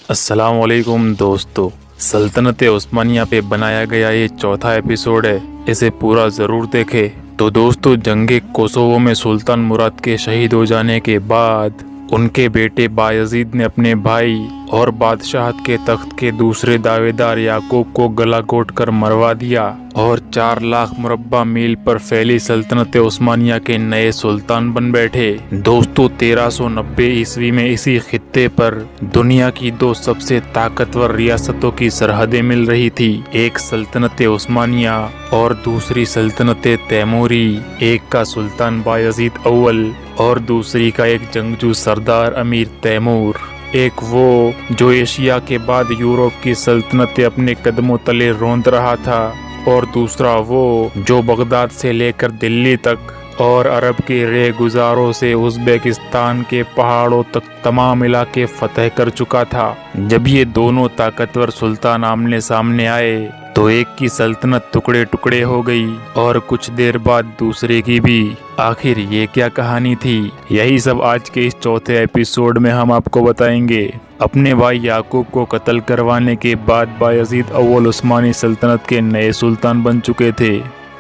अस्सलाम वालेकुम दोस्तों। सल्तनत उस्मानिया पे बनाया गया ये चौथा एपिसोड है, इसे पूरा ज़रूर देखें। तो दोस्तों, जंगे कोसोवो में सुल्तान मुराद के शहीद हो जाने के बाद उनके बेटे बायजीद ने अपने भाई और बादशाहत के तख्त के दूसरे दावेदार याकूब को गला घोट कर मरवा दिया और 4 लाख मुरब्बा मील पर फैली सल्तनत उस्मानिया के नए सुल्तान बन बैठे। दोस्तों, 1390 ईस्वी में इसी खित्ते पर दुनिया की 2 सबसे ताकतवर रियासतों की सरहदें मिल रही थी। एक सल्तनत उस्मानिया और दूसरी सल्तनत तैमूरी। एक का सुल्तान बायजीद अव्वल और दूसरी का एक जंगजू सरदार अमीर तैमूर। एक वो जो एशिया के बाद यूरोप की सल्तनतें अपने कदमों तले रौंद रहा था, और दूसरा वो जो बगदाद से लेकर दिल्ली तक और अरब के रे गुजारों से उज़्बेकिस्तान के पहाड़ों तक तमाम इलाके फतह कर चुका था। जब ये दोनों ताकतवर सुल्तान आमने सामने आए तो एक की सल्तनत टुकड़े टुकड़े हो गई और कुछ देर बाद दूसरे की भी। आखिर ये क्या कहानी थी, यही सब आज के इस चौथे एपिसोड में हम आपको बताएंगे। अपने भाई याकूब को कत्ल करवाने के बाद बायजीद अव्वल उस्मानी सल्तनत के नए सुल्तान बन चुके थे।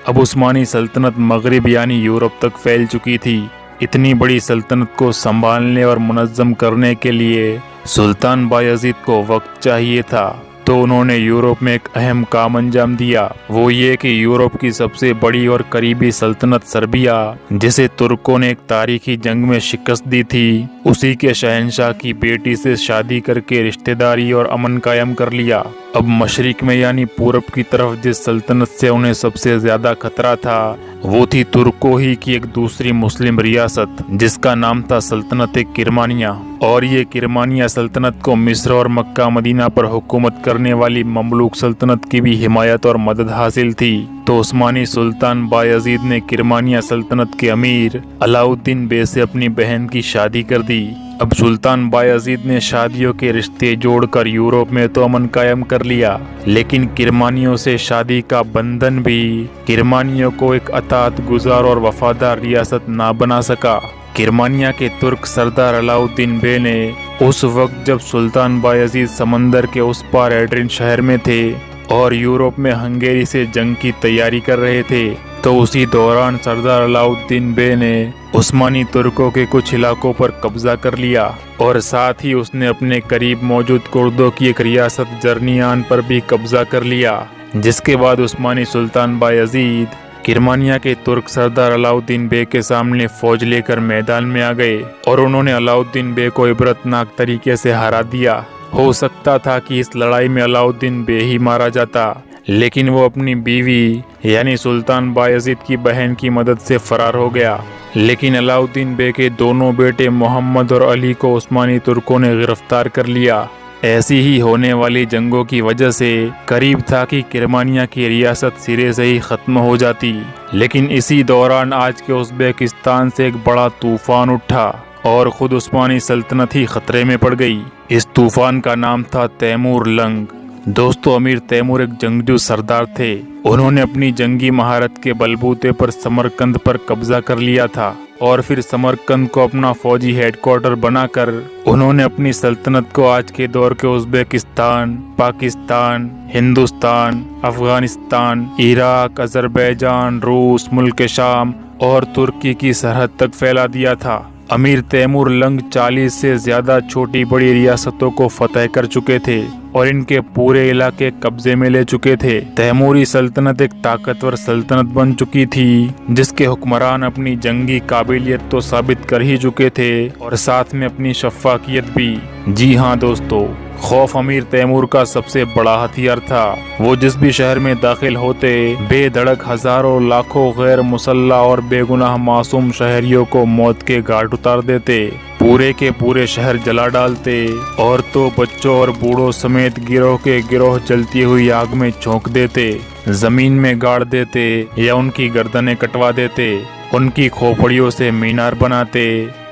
अब उस्मानी सल्तनत मगरिब यानी यूरोप तक फैल चुकी थी। इतनी बड़ी सल्तनत को संभालने और मुनज़्ज़म करने के लिए सुल्तान बायजीद को वक्त चाहिए था, तो उन्होंने यूरोप में एक अहम काम अंजाम दिया। वो ये कि यूरोप की सबसे बड़ी और करीबी सल्तनत सर्बिया, जिसे तुर्कों ने एक तारीखी जंग में शिकस्त दी थी, उसी के शहंशाह की बेटी से शादी करके रिश्तेदारी और अमन कायम कर लिया। अब मशरिक में यानी पूरब की तरफ जिस सल्तनत से उन्हें सबसे ज्यादा खतरा था, वो थी तुर्कों ही की एक दूसरी मुस्लिम रियासत, जिसका नाम था सल्तनत किरमानिया। और ये किरमानिया सल्तनत को मिस्र और मक्का मदीना पर हुकूमत करने वाली ममलूक सल्तनत की भी हिमायत और मदद हासिल थी। तो उस्मानी सुल्तान बायजीद ने किरमानिया सल्तनत के अमीर अलाउद्दीन बे से अपनी बहन की शादी कर दी। अब सुल्तान बायजीद ने शादियों के रिश्ते जोड़कर यूरोप में तो अमन कायम कर लिया, लेकिन किरमानियों से शादी का बंधन भी किरमानियों को एक अतात गुजार और वफादार रियासत ना बना सका। किरमानिया के तुर्क सरदार अलाउद्दीन बे ने उस वक्त, जब सुल्तान बायजीद समंदर के उस पार एड्रिन शहर में थे और यूरोप में हंगेरी से जंग की तैयारी कर रहे थे, तो उसी दौरान सरदार अलाउद्दीन बे ने उस्मानी तुर्कों के कुछ इलाकों पर कब्जा कर लिया और साथ ही उसने अपने करीब मौजूद कुर्दों की एक रियासत जर्नियान पर भी कब्जा कर लिया। जिसके बाद उस्मानी सुल्तान बायजीद किरमानिया के तुर्क सरदार अलाउद्दीन बे के सामने फौज लेकर मैदान में आ गए और उन्होंने अलाउद्दीन बे को इबरतनाक तरीके से हरा दिया। हो सकता था कि इस लड़ाई में अलाउद्दीन बे ही मारा जाता, लेकिन वो अपनी बीवी यानी सुल्तान बायजीद की बहन की मदद से फरार हो गया। लेकिन अलाउद्दीन बे के दोनों बेटे मोहम्मद और अली को उस्मानी तुर्कों ने गिरफ्तार कर लिया। ऐसी ही होने वाली जंगों की वजह से करीब था कि किरमानिया की रियासत सिरे से ही खत्म हो जाती, लेकिन इसी दौरान आज के उज़्बेकिस्तान से एक बड़ा तूफान उठा और खुद उस्मानी सल्तनत ही खतरे में पड़ गई। इस तूफान का नाम था तैमूर लंग। दोस्तों, अमीर तैमूर एक जंगजू सरदार थे। उन्होंने अपनी जंगी महारत के बलबूते पर समरकंद पर कब्जा कर लिया था और फिर समरकंद को अपना फौजी हेडक्वार्टर बनाकर उन्होंने अपनी सल्तनत को आज के दौर के Uzbekistan, Pakistan, Hindustan, Afghanistan, Iraq, Azerbaijan, रूस, मुल्क शाम और तुर्की की सरहद तक फैला दिया था। अमीर तैमूर लंग 40 से ज्यादा छोटी बड़ी रियासतों को फतह कर चुके थे और इनके पूरे इलाके कब्जे में ले चुके थे। तैमूरी सल्तनत एक ताकतवर सल्तनत बन चुकी थी, जिसके हुक्मरान अपनी जंगी काबिलियत तो साबित कर ही चुके थे और साथ में अपनी शफ़ाकियत भी। जी हाँ दोस्तों, खौफ अमीर तैमूर का सबसे बड़ा हथियार था। वो जिस भी शहर में दाखिल होते, बेधड़क हजारों लाखों गैर मुसल्ला और बेगुनाह मासूम शहरियों को मौत के घाट उतार देते। पूरे के पूरे शहर जला डालते और तो बच्चों और बूढ़ों समेत गिरोह के गिरोह जलती हुई आग में झोंक देते, जमीन में गाड़ देते या उनकी गर्दनें कटवा देते, उनकी खोपड़ियों से मीनार बनाते,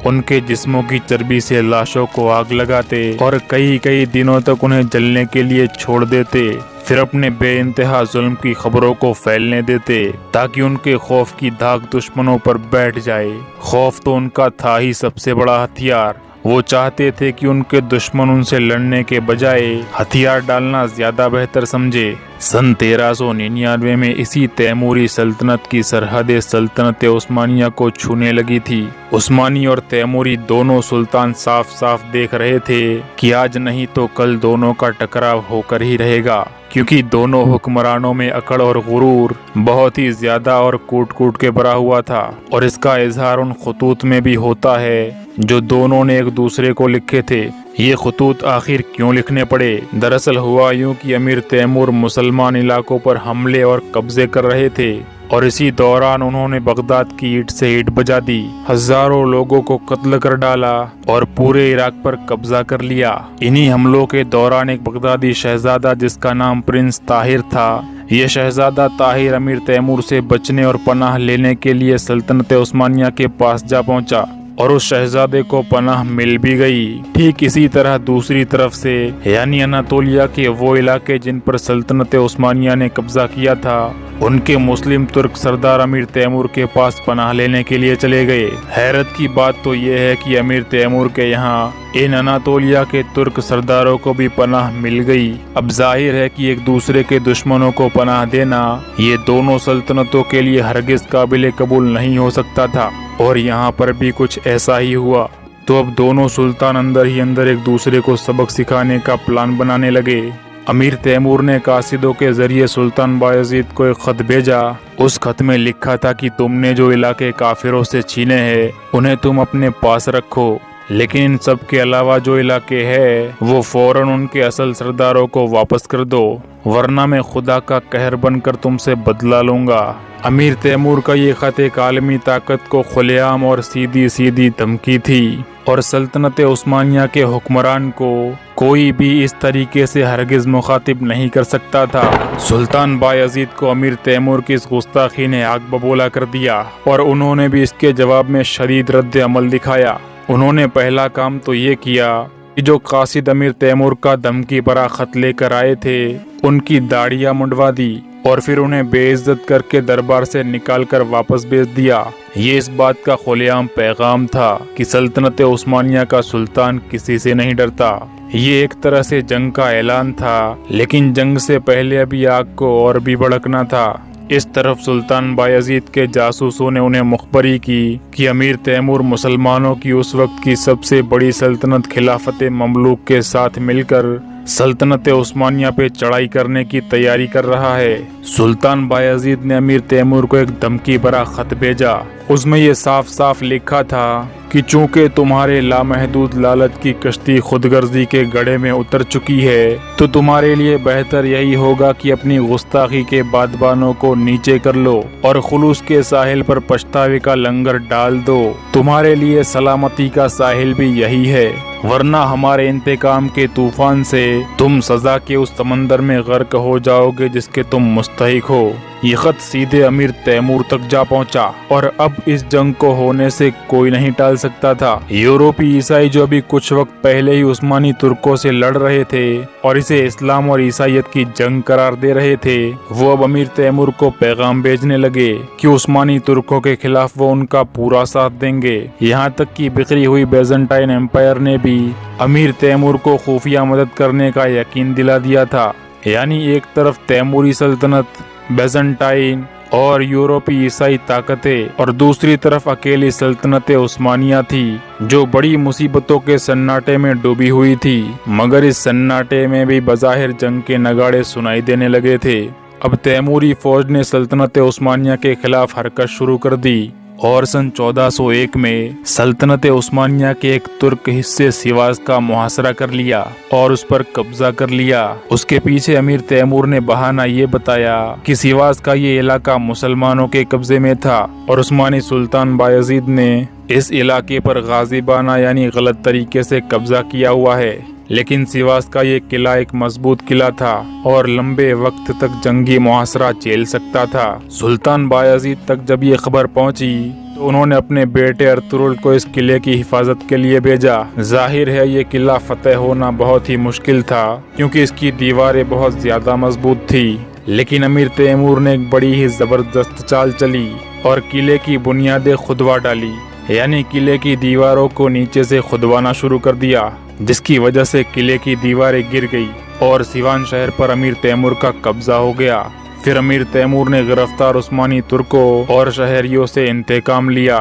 उनके जिस्मों की चर्बी से लाशों को आग लगाते और कई कई दिनों तक उन्हें जलने के लिए छोड़ देते। फिर अपने बेइंतहा जुल्म की खबरों को फैलने देते ताकि उनके खौफ की धाक दुश्मनों पर बैठ जाए। खौफ तो उनका था ही सबसे बड़ा हथियार। वो चाहते थे कि उनके दुश्मन उनसे लड़ने के बजाय हथियार डालना ज्यादा बेहतर समझे। सन 1399 में इसी तैमूरी सल्तनत की सरहदें सल्तनत उस्मानिया को छूने लगी थी। उस्मानी और तैमूरी दोनों सुल्तान साफ साफ देख रहे थे कि आज नहीं तो कल दोनों का टकराव होकर ही रहेगा, क्योंकि दोनों हुक्मरानों में अकड़ और गुरूर बहुत ही ज्यादा और कूट कूट के भरा हुआ था। और इसका इजहार उन खतूत में भी होता है जो दोनों ने एक दूसरे को लिखे थे। ये खतूत आखिर क्यों लिखने पड़े? दरअसल हुआ यूं कि अमीर तैमूर मुसलमान इलाकों पर हमले और कब्जे कर रहे थे, और इसी दौरान उन्होंने बगदाद की ईंट से ईंट बजा दी, हजारों लोगों को कत्ल कर डाला और पूरे इराक पर कब्जा कर लिया। इन्हीं हमलों के दौरान एक बगदादी शहजादा जिसका नाम प्रिंस ताहिर था, ये शहजादा ताहिर अमीर तैमूर से बचने और पनाह लेने के लिए सल्तनत उस्मानिया के पास जा पहुंचा, और उस शहजादे को पनाह मिल भी गई। ठीक इसी तरह दूसरी तरफ से यानी अनातोलिया के वो इलाके जिन पर सल्तनत उस्मानिया ने कब्जा किया था, उनके मुस्लिम तुर्क सरदार अमीर तैमूर के पास पनाह लेने के लिए चले गए। हैरत की बात तो ये है कि अमीर तैमूर के यहाँ इन अनातोलिया के तुर्क सरदारों को भी पनाह मिल गई। अब जाहिर है कि एक दूसरे के दुश्मनों को पनाह देना ये दोनों सल्तनतों के लिए हरगिज काबिल कबूल नहीं हो सकता था, और यहाँ पर भी कुछ ऐसा ही हुआ। तो अब दोनों सुल्तान अंदर ही अंदर एक दूसरे को सबक सिखाने का प्लान बनाने लगे। अमीर तैमूर ने कासिदों के जरिए सुल्तान बायजीद को एक खत भेजा। उस खत में लिखा था कि तुमने जो इलाके काफिरों से छीने हैं उन्हें तुम अपने पास रखो, लेकिन इन सब के अलावा जो इलाके हैं वो फौरन उनके असल सरदारों को वापस कर दो, वरना मैं खुदा का कहर बनकर तुमसे बदला लूंगा। अमीर तैमूर का ये खत एक आलमी ताकत को खुलेआम और सीधी सीधी धमकी थी, और सल्तनत उस्मानिया के हुक्मरान को कोई भी इस तरीके से हरगिज मुखातिब नहीं कर सकता था। सुल्तान बायजीद को अमीर तैमूर की इस गुस्ताखी ने आग बबूला कर दिया, और उन्होंने भी इसके जवाब में शदीद रद्द अमल दिखाया। उन्होंने पहला काम तो ये किया कि जो कासिद अमीर तैमूर का धमकी भरा खत लेकर आए थे उनकी दाढ़ियां मुंडवा दी, और फिर उन्हें बेइज्जत करके दरबार से निकालकर वापस भेज दिया। ये इस बात का खुलेआम पैगाम था कि सल्तनत उस्मानिया का सुल्तान किसी से नहीं डरता। ये एक तरह से जंग का ऐलान था, लेकिन जंग से पहले अभी आग को और भी भड़कना था। इस तरफ सुल्तान बायजीद के जासूसों ने उन्हें मुखबरी की कि अमीर तैमूर मुसलमानों की उस वक्त की सबसे बड़ी सल्तनत खिलाफत ममलूक के साथ मिलकर सल्तनत उस्मानिया पे चढ़ाई करने की तैयारी कर रहा है। सुल्तान बायजीद ने अमीर तैमूर को एक धमकी भरा खत भेजा। उसमें ये साफ साफ लिखा था कि चूंकि तुम्हारे लामहदूद लालच की कश्ती खुदगर्जी के गड्ढे में उतर चुकी है, तो तुम्हारे लिए बेहतर यही होगा कि अपनी गुस्ताखी के बादबानों को नीचे कर लो और खुलूस के साहिल पर पछतावे का लंगर डाल दो। तुम्हारे लिए सलामती का साहिल भी यही है, वरना हमारे इंतकाम के तूफान से तुम सजा के उस समंदर में गर्क हो जाओगे जिसके तुम मुस्तहिक हो। ये खत सीधे अमीर तैमूर तक जा पहुंचा, और अब इस जंग को होने से कोई नहीं टाल सकता था। यूरोपीय ईसाई जो अभी कुछ वक्त पहले ही उस्मानी तुर्कों से लड़ रहे थे और इसे इस्लाम और ईसाइयत की जंग करार दे रहे थे, वो अब अमीर तैमूर को पैगाम भेजने लगे कि उस्मानी तुर्कों के खिलाफ वो उनका पूरा साथ देंगे। यहाँ तक कि बिखरी हुई बेजेंटाइन एम्पायर ने भी अमीर तैमूर को खुफिया मदद करने का यकीन दिला दिया था। यानी एक तरफ तैमूरी सल्तनत, बेजेंटाइन और यूरोपीय ईसाई ताकतें, और दूसरी तरफ अकेली सल्तनत उस्मानिया थी जो बड़ी मुसीबतों के सन्नाटे में डूबी हुई थी। मगर इस सन्नाटे में भी बज़ाहिर जंग के नगाड़े सुनाई देने लगे थे। अब तैमूरी फौज ने सल्तनत उस्मानिया के खिलाफ हरकत शुरू कर दी, और सन 1401 में सल्तनत उस्मानिया के एक तुर्क हिस्से सिवाज का मुहासरा कर लिया और उस पर कब्जा कर लिया। उसके पीछे अमीर तैमूर ने बहाना ये बताया कि सिवाज का ये इलाका मुसलमानों के कब्जे में था, और उस्मानी सुल्तान बायजीद ने इस इलाके पर गाजिबाना यानी गलत तरीके से कब्जा किया हुआ है। लेकिन सिवास का ये किला एक मजबूत किला था और लंबे वक्त तक जंगी मुहासरा झेल सकता था। सुल्तान बायजीद तक जब ये खबर पहुंची तो उन्होंने अपने बेटे अर्तुगरुल को इस किले की हिफाजत के लिए भेजा। जाहिर है ये किला फतेह होना बहुत ही मुश्किल था, क्योंकि इसकी दीवारें बहुत ज्यादा मजबूत थी। लेकिन अमीर तैमूर ने एक बड़ी ही जबरदस्त चाल चली और किले की बुनियादें खुदवा डाली। यानी किले की दीवारों को नीचे से खुदवाना शुरू कर दिया, जिसकी वजह से किले की दीवारें गिर गई और सिवान शहर पर अमीर तैमूर का कब्जा हो गया। फिर अमीर तैमूर ने गिरफ्तार उस्मानी तुर्कों और शहरियों से इंतकाम लिया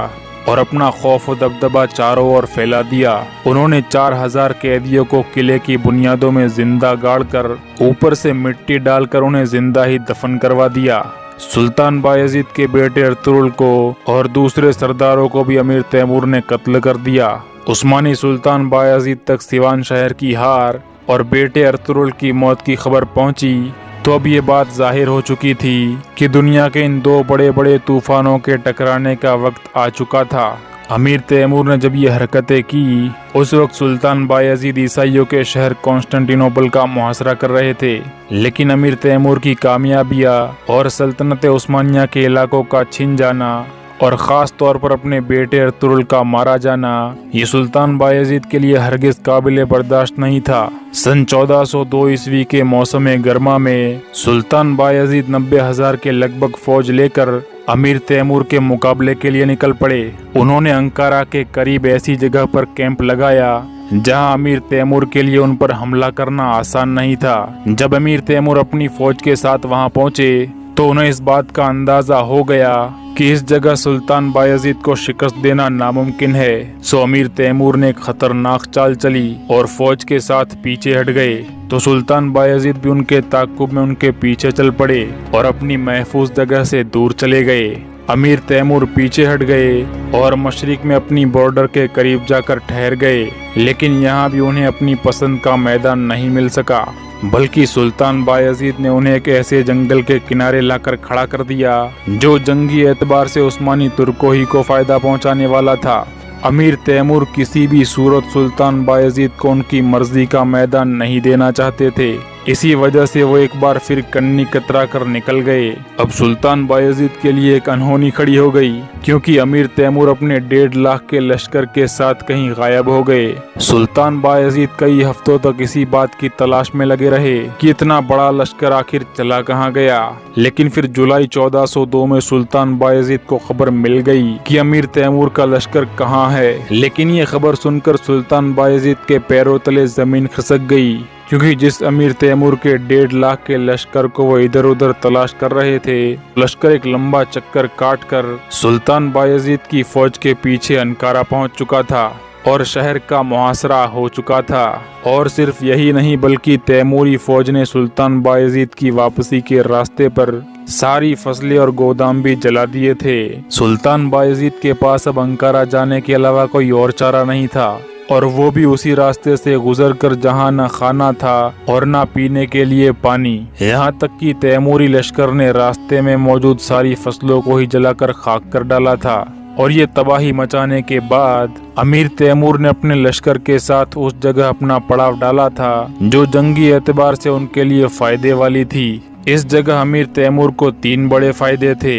और अपना खौफ और दबदबा चारों ओर फैला दिया। उन्होंने 4000 कैदियों को किले की बुनियादों में जिंदा गाड़कर ऊपर से मिट्टी डालकर उन्हें जिंदा ही दफन करवा दिया। सुल्तान बायजीद के बेटे अर्तुगरुल को और दूसरे सरदारों को भी अमीर तैमूर ने कत्ल कर दिया। उस्मानी सुल्तान बायजीद तक सिवान शहर की हार और बेटे अर्तुगरुल की मौत की खबर पहुंची तो अब ये बात जाहिर हो चुकी थी कि दुनिया के इन दो बड़े बड़े तूफानों के टकराने का वक्त आ चुका था। अमीर तैमूर ने जब ये हरकतें की, उस वक्त सुल्तान बायजीद ईसाइयों के शहर कॉन्स्टेंटिनोपल का मुहासरा कर रहे थे, लेकिन अमीर तैमूर की कामयाबियां और सल्तनत उस्मानिया के इलाकों का छिन जाना और ख़ास तौर पर अपने बेटे अर्तुगरुल का मारा जाना, ये सुल्तान बायजीद के लिए हरगिज़ काबिल बर्दाश्त नहीं था। सन 1402 ईस्वी के मौसम गर्मा में सुल्तान बायजीद 90,000 के लगभग फौज लेकर अमीर तैमूर के मुकाबले के लिए निकल पड़े। उन्होंने अंकारा के करीब ऐसी जगह पर कैंप लगाया जहां अमीर तैमूर के लिए उन पर हमला करना आसान नहीं था। जब अमीर तैमूर अपनी फौज के साथ वहां पहुंचे तो उन्हें इस बात का अंदाजा हो गया कि इस जगह सुल्तान बायजीद को शिकस्त देना नामुमकिन है। सो अमीर तैमूर ने एक खतरनाक चाल चली और फौज के साथ पीछे हट गए तो सुल्तान बायजीद भी उनके ताक़ुब में उनके पीछे चल पड़े और अपनी महफूज जगह से दूर चले गए। अमीर तैमूर पीछे हट गए और मशरिक में अपनी बॉर्डर के करीब जाकर ठहर गए, लेकिन यहाँ भी उन्हें अपनी पसंद का मैदान नहीं मिल सका, बल्कि सुल्तान बायजीद ने उन्हें एक ऐसे जंगल के किनारे लाकर खड़ा कर दिया जो जंगी एतबार से उस्मानी तुर्कों ही को फायदा पहुंचाने वाला था। अमीर तैमूर किसी भी सूरत सुल्तान बायजीद को उनकी मर्जी का मैदान नहीं देना चाहते थे। इसी वजह से वो एक बार फिर कन्नी कतरा कर निकल गए। अब सुल्तान बायजीद के लिए एक अनहोनी खड़ी हो गई, क्योंकि अमीर तैमूर अपने 1.5 लाख के लश्कर के साथ कहीं गायब हो गए। सुल्तान बायजीद कई हफ्तों तक इसी बात की तलाश में लगे रहे कि इतना बड़ा लश्कर आखिर चला कहाँ गया। लेकिन फिर जुलाई 1402 में सुल्तान बायजीद को खबर मिल गई कि अमीर तैमूर का लश्कर कहाँ है। लेकिन ये खबर सुनकर सुल्तान बायजीद के पैरों तले जमीन खिसक गई, क्योंकि जिस अमीर तैमूर के 1.5 लाख के लश्कर को वो इधर उधर तलाश कर रहे थे, लश्कर एक लंबा चक्कर काटकर सुल्तान बायजीद की फौज के पीछे अंकारा पहुंच चुका था और शहर का मुहासरा हो चुका था। और सिर्फ यही नहीं, बल्कि तैमूरी फौज ने सुल्तान बायजीद की वापसी के रास्ते पर सारी फसलें और गोदाम भी जला दिए थे। सुल्तान बायजीद के पास अब अंकारा जाने के अलावा कोई और चारा नहीं था, और वो भी उसी रास्ते से गुजरकर जहां न खाना था और न पीने के लिए पानी। यहाँ तक कि तैमूरी लश्कर ने रास्ते में मौजूद सारी फसलों को ही जलाकर खाक कर डाला था। और ये तबाही मचाने के बाद अमीर तैमूर ने अपने लश्कर के साथ उस जगह अपना पड़ाव डाला था जो जंगी एतबार से उनके लिए फायदे वाली थी। इस जगह अमीर तैमूर को 3 बड़े फायदे थे।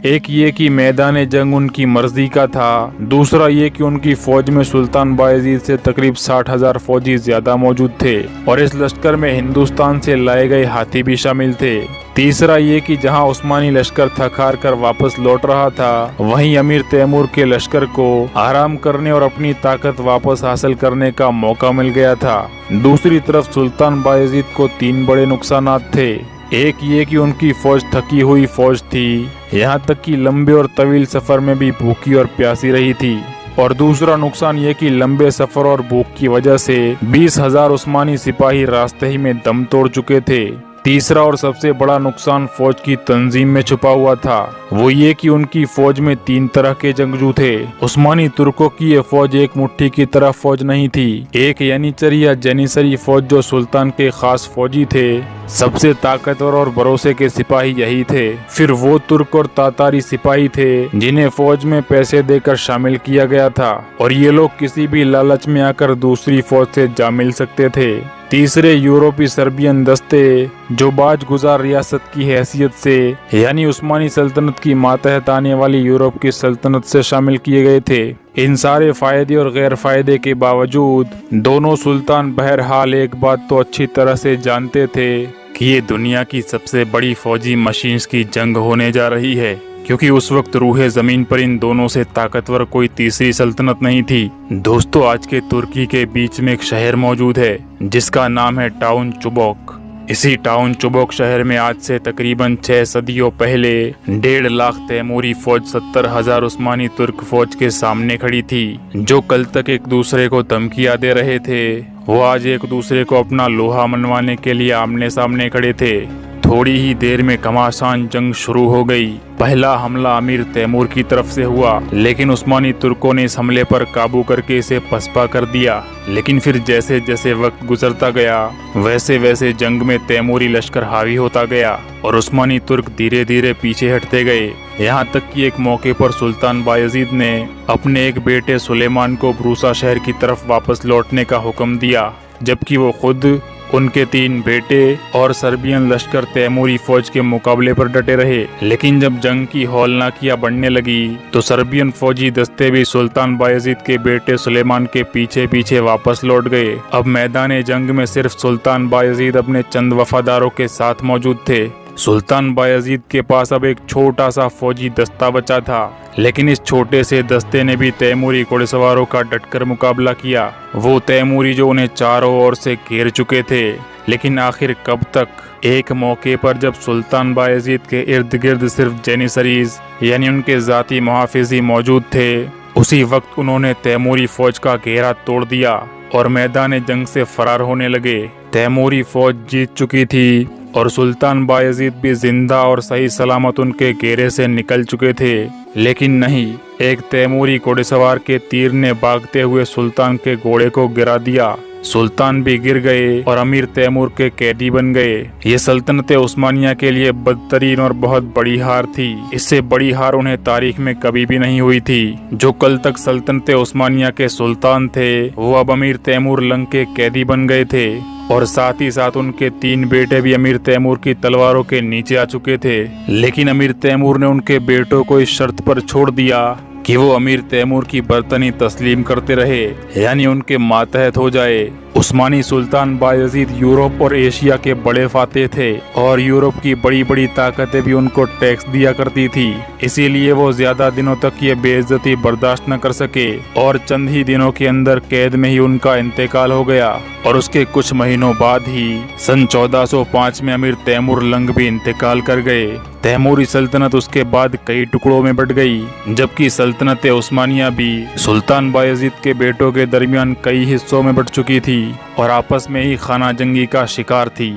एक ये कि मैदान जंग उनकी मर्जी का था, दूसरा ये कि उनकी फौज में सुल्तान बायजीद से तकरीब 60,000 फौजी ज्यादा मौजूद थे और इस लश्कर में हिंदुस्तान से लाए गए हाथी भी शामिल थे। तीसरा ये कि जहां उस्मानी लश्कर थक हार कर वापस लौट रहा था, वहीं अमीर तैमूर के लश्कर को आराम करने और अपनी ताकत वापस हासिल करने का मौका मिल गया था। दूसरी तरफ सुल्तान बायजीद को 3 बड़े नुकसानात थे। एक ये कि उनकी फौज थकी हुई फौज थी, यहाँ तक कि लंबे और तवील सफर में भी भूखी और प्यासी रही थी। और दूसरा नुकसान ये कि लंबे सफर और भूख की वजह से 20,000 उस्मानी सिपाही रास्ते ही में दम तोड़ चुके थे। तीसरा और सबसे बड़ा नुकसान फौज की तंजीम में छुपा हुआ था, वो ये कि उनकी फौज में 3 तरह के जंगजू थे। उस्मानी तुर्कों की ये फौज एक मुट्ठी की तरह फौज नहीं थी। एक यानीचरी या जेनिसरी फौज जो सुल्तान के खास फौजी थे, सबसे ताकतवर और भरोसे के सिपाही यही थे। फिर वो तुर्क और तातारी सिपाही थे जिन्हें फौज में पैसे देकर शामिल किया गया था, और ये लोग किसी भी लालच में आकर दूसरी फौज से जा मिल सकते थे। तीसरे यूरोपी सर्बियन दस्ते जो बाज गुजार रियासत की हैसियत से यानी उस्मानी सल्तनत की मातहत आने वाली यूरोप की सल्तनत से शामिल किए गए थे। इन सारे फायदे और गैर फायदे के बावजूद दोनों सुल्तान बहरहाल एक बात तो अच्छी तरह से जानते थे कि ये दुनिया की सबसे बड़ी फौजी मशीन्स की जंग होने जा रही है। क्योंकि उस वक्त रूहे जमीन पर इन दोनों से ताकतवर कोई तीसरी सल्तनत नहीं थी। दोस्तों, आज के तुर्की के बीच में एक शहर मौजूद है जिसका नाम है टाउन चुबोक। इसी टाउन चुबोक शहर में आज से तकरीबन 6 सदियों पहले 1.5 लाख तैमूरी फौज 70,000 उस्मानी तुर्क फौज के सामने खड़ी थी। जो कल तक एक दूसरे को धमकियां दे रहे थे, वो आज एक दूसरे को अपना लोहा मनवाने के लिए आमने सामने खड़े थे। थोड़ी ही देर में घमासान जंग शुरू हो गई। पहला हमला अमीर तैमूर की तरफ से हुआ, लेकिन उस्मानी तुर्कों ने इस हमले पर काबू करके इसे पसपा कर दिया। लेकिन फिर जैसे जैसे वक्त गुजरता गया, वैसे वैसे जंग में तैमूरी लश्कर हावी होता गया और उस्मानी तुर्क धीरे धीरे पीछे हटते गए। यहाँ तक कि एक मौके पर सुल्तान बायजीद ने अपने एक बेटे सुलेमान को ब्रूसा शहर की तरफ वापस लौटने का हुक्म दिया, जबकि वो खुद, उनके 3 बेटे और सर्बियन लश्कर तैमूरी फौज के मुकाबले पर डटे रहे। लेकिन जब जंग की हौलनाकियां बढ़ने लगी तो सर्बियन फौजी दस्ते भी सुल्तान बायजीद के बेटे सुलेमान के पीछे पीछे वापस लौट गए। अब मैदान जंग में सिर्फ सुल्तान बायजीद अपने चंद वफादारों के साथ मौजूद थे। सुल्तान बायजीद के पास अब एक छोटा सा फौजी दस्ता बचा था, लेकिन इस छोटे से दस्ते ने भी तैमूरी घुड़सवारों का डटकर मुकाबला किया। वो तैमूरी जो उन्हें चारों ओर से घेर चुके थे। लेकिन आखिर कब तक? एक मौके पर जब सुल्तान बायजीद के इर्द गिर्द सिर्फ जेनिसरीज यानी उनके जाती मुहाफिजी मौजूद थे, उसी वक्त उन्होंने तैमूरी फौज का घेरा तोड़ दिया और मैदान जंग से फरार होने लगे। तैमूरी फौज जीत चुकी थी और सुल्तान बायजीद भी जिंदा और सही सलामत उनके घेरे से निकल चुके थे। लेकिन नहीं, एक तैमूरी घुड़सवार के तीर ने भागते हुए सुल्तान के घोड़े को गिरा दिया। सुल्तान भी गिर गए और अमीर तैमूर के कैदी बन गए। ये सल्तनत उस्मानिया के लिए बदतरीन और बहुत बड़ी हार थी। इससे बड़ी हार उन्हें तारीख में कभी भी नहीं हुई थी। जो कल तक सल्तनत उस्मानिया के सुल्तान थे, वो अब अमीर तैमूर लंग के कैदी बन गए थे और साथ ही साथ उनके 3 बेटे भी अमीर तैमूर की तलवारों के नीचे आ चुके थे। लेकिन अमीर तैमूर ने उनके बेटों को इस शर्त पर छोड़ दिया कि वो अमीर तैमूर की बर्तनी तस्लीम करते रहे, यानी उनके मातहत हो जाए। उस्मानी सुल्तान बायजीद यूरोप और एशिया के बड़े फातेह थे और यूरोप की बड़ी बड़ी ताकतें भी उनको टैक्स दिया करती थी। इसीलिए वो ज्यादा दिनों तक ये बेइज्जती बर्दाश्त न कर सके और चंद ही दिनों के अंदर कैद में ही उनका इंतकाल हो गया। और उसके कुछ महीनों बाद ही सन 1405 में अमीर तैमूर लंग भी इंतकाल कर गए। तैमूरी सल्तनत उसके बाद कई टुकड़ों में बट गई, जबकि सल्तनत उस्मानिया भी सुल्तान बायजीद के बेटों के दरमियान कई हिस्सों में बट चुकी थी और आपस में ही खाना जंगी का शिकार थी।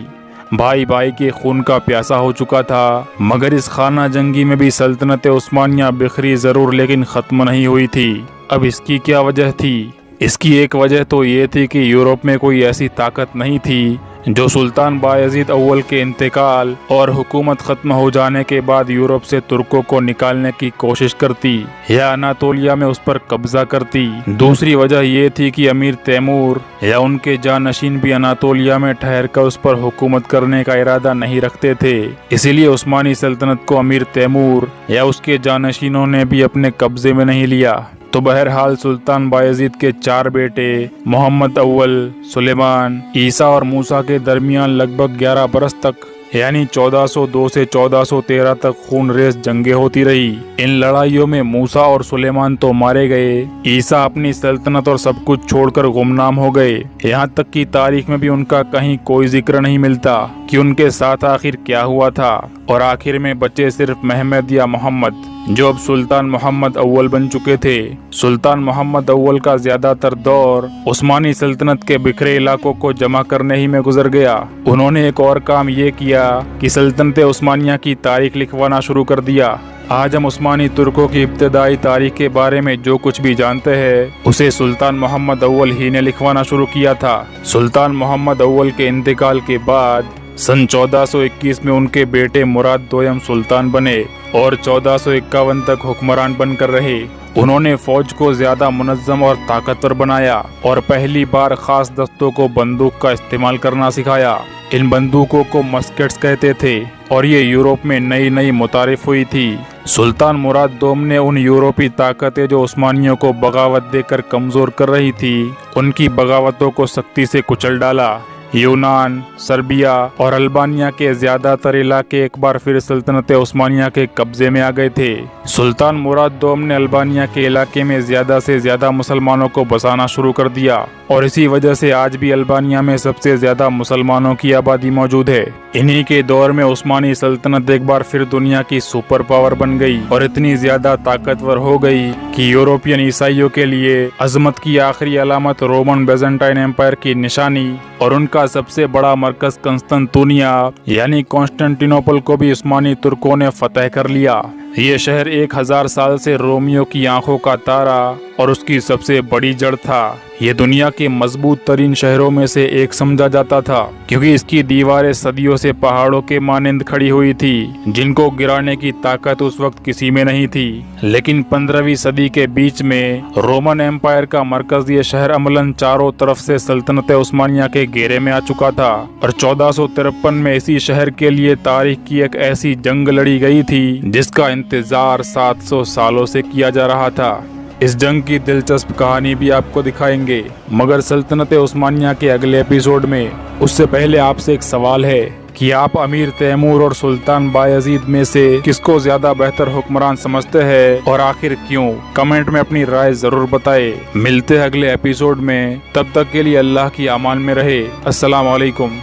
भाई भाई के खून का प्यासा हो चुका था। मगर इस खाना जंगी में भी सल्तनत उस्मानिया बिखरी जरूर, लेकिन खत्म नहीं हुई थी। अब इसकी क्या वजह थी? इसकी एक वजह तो ये थी कि यूरोप में कोई ऐसी ताकत नहीं थी जो सुल्तान बायजीद अव्वल के इंतकाल और हुकूमत खत्म हो जाने के बाद यूरोप से तुर्कों को निकालने की कोशिश करती या अनातोलिया में उस पर कब्जा करती। दूसरी वजह ये थी कि अमीर तैमूर या उनके जानशीन भी अनातोलिया में ठहर कर उस पर हुकूमत करने का इरादा नहीं रखते थे। इसीलिए उस्मानी सल्तनत को अमीर तैमूर या उसके जानशीनों ने भी अपने कब्जे में नहीं लिया। तो बहरहाल सुल्तान बायजीद के 4 बेटे मोहम्मद अव्वल, सुलेमान, ईसा और मूसा के दरमियान लगभग 11 बरस तक यानी 1402 से 1413 तक खून रेस जंगें होती रही। इन लड़ाइयों में मूसा और सुलेमान तो मारे गए, ईसा अपनी सल्तनत और सब कुछ छोड़कर गुमनाम हो गए। यहाँ तक कि तारीख में भी उनका कहीं कोई जिक्र नहीं मिलता कि उनके साथ आखिर क्या हुआ था। और आखिर में बचे सिर्फ महमद या मोहम्मद, जो अब सुल्तान मोहम्मद अव्वल बन चुके थे। सुल्तान मोहम्मद अव्वल का ज्यादातर दौर उस्मानी सल्तनत के बिखरे इलाकों को जमा करने ही में गुजर गया। उन्होंने एक और काम ये किया कि सल्तनत उस्मानिया की तारीख लिखवाना शुरू कर दिया। आज हम उस्मानी तुर्कों की इब्तदाई तारीख के बारे में जो कुछ भी जानते हैं, उसे सुल्तान मोहम्मद अव्वल ही ने लिखवाना शुरू किया था। सुल्तान मोहम्मद अव्वल के इंतकाल के बाद सन 1421 में उनके बेटे मुराद दोयम सुल्तान बने और 1451 तक हुक्मरान बनकर रहे। उन्होंने फौज को ज्यादा मुनज़्ज़म और ताकतवर बनाया और पहली बार खास दस्तों को बंदूक का इस्तेमाल करना सिखाया। इन बंदूकों को मस्केट्स कहते थे और ये यूरोप में नई नई मुतारिफ हुई थी। सुल्तान मुराद दोम ने उन यूरोपी ताकतें जो उस्मानियों को बगावत देकर कमजोर कर रही थी, उनकी बगावतों को सख्ती से कुचल डाला। यूनान, सर्बिया और अल्बानिया के ज्यादातर इलाके एक बार फिर सल्तनत उस्मानिया के कब्जे में आ गए थे। सुल्तान मुराद दोम ने अल्बानिया के इलाके में ज्यादा से ज्यादा मुसलमानों को बसाना शुरू कर दिया और इसी वजह से आज भी अल्बानिया में सबसे ज्यादा मुसलमानों की आबादी मौजूद है। इन्हीं के दौर में उस्मानी सल्तनत एक बार फिर दुनिया की सुपर पावर बन गई और इतनी ज्यादा ताकतवर हो गई कि यूरोपियन ईसाइयों के लिए अजमत की आखिरी अलामत रोमन बेजेंटाइन एम्पायर की निशानी और उनका सबसे बड़ा मरकज कंस्टंतुनिया यानी कॉन्स्टेंटिनोपल को भी उस्मानी तुर्कों ने फतह कर लिया। ये शहर 1000 साल से रोमियो की आंखों का तारा और उसकी सबसे बड़ी जड़ था। ये दुनिया के मजबूत तरीन शहरों में से एक समझा जाता था क्योंकि इसकी दीवारें सदियों से पहाड़ों के मानिंद खड़ी हुई थी जिनको गिराने की ताकत उस वक्त किसी में नहीं थी। लेकिन 15वीं सदी के बीच में रोमन एम्पायर का मरकज ये शहर अमलन चारों तरफ से सल्तनत उस्मानिया के घेरे में आ चुका था और 1453 में इसी शहर के लिए तारीख की एक ऐसी जंग लड़ी गई थी जिसका इंतजार 700 सालों से किया जा रहा था। इस जंग की दिलचस्प कहानी भी आपको दिखाएंगे, मगर सल्तनत उस्मानिया के अगले एपिसोड में। उससे पहले आपसे एक सवाल है कि आप अमीर तैमूर और सुल्तान बायजीद में से किसको ज्यादा बेहतर हुक्मरान समझते हैं और आखिर क्यों? कमेंट में अपनी राय जरूर बताएं। मिलते हैं अगले एपिसोड में, तब तक के लिए अल्लाह की अमान में रहे। अस्सलाम वालेकुम।